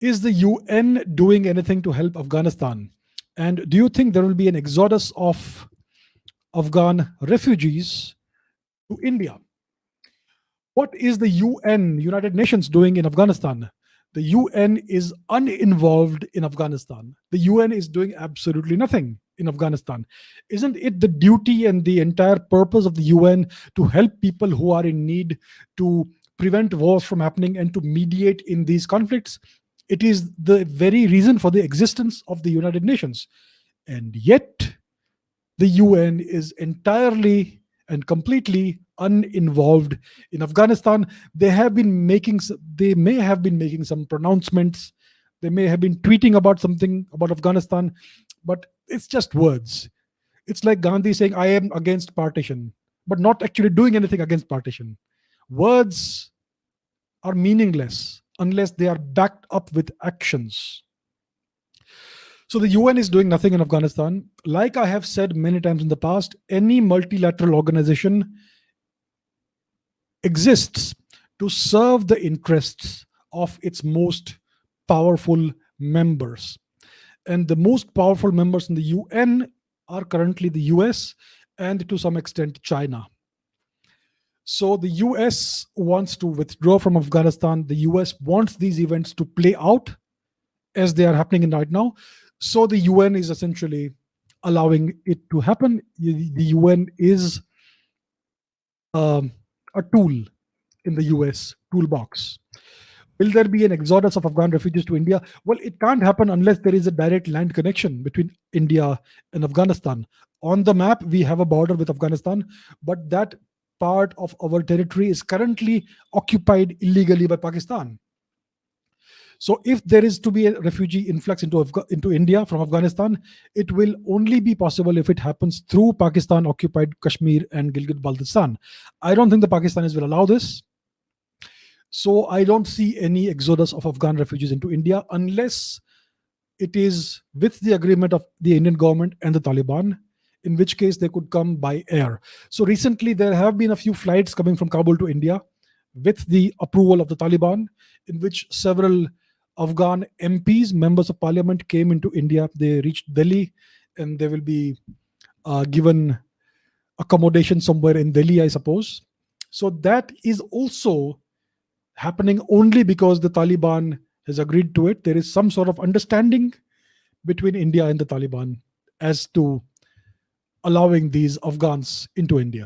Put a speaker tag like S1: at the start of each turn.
S1: Is the UN doing anything to help Afghanistan? And do you think there will be an exodus of Afghan refugees to India? What is the UN, United Nations, doing in Afghanistan? The UN is uninvolved in Afghanistan. The UN is doing absolutely nothing in Afghanistan. Isn't it the duty and the entire purpose of the UN to help people who are in need, to prevent wars from happening, and to mediate in these conflicts? It is the very reason for the existence of the United Nations. And yet, the UN is entirely and completely uninvolved in Afghanistan. They may have been making some pronouncements. They may have been tweeting about something about Afghanistan, but it's just words. It's like Gandhi saying, I am against partition, but not actually doing anything against partition. Words are meaningless unless they are backed up with actions. So the UN is doing nothing in Afghanistan. Like I have said many times in the past, any multilateral organization exists to serve the interests of its most powerful members. And the most powerful members in the UN are currently the US and to some extent China. So the US wants to withdraw from Afghanistan. The US wants these events to play out as they are happening right now. So the UN is essentially allowing it to happen. The UN is a tool in the US toolbox. Will there be an exodus of Afghan refugees to India? Well, it can't happen unless there is a direct land connection between India and Afghanistan. On the map, we have a border with Afghanistan, but that part of our territory is currently occupied illegally by Pakistan. So if there is to be a refugee influx into India from Afghanistan, it will only be possible if it happens through Pakistan occupied Kashmir and Gilgit-Baltistan. I don't think the Pakistanis will allow this. So I don't see any exodus of Afghan refugees into India unless it is with the agreement of the Indian government and the Taliban, in which case they could come by air. So recently there have been a few flights coming from Kabul to India with the approval of the Taliban, in which several Afghan MPs, members of parliament, came into India. They reached Delhi and they will be given accommodation somewhere in Delhi, I suppose. So that is also happening only because the Taliban has agreed to it. There is some sort of understanding between India and the Taliban as to allowing these Afghans into India.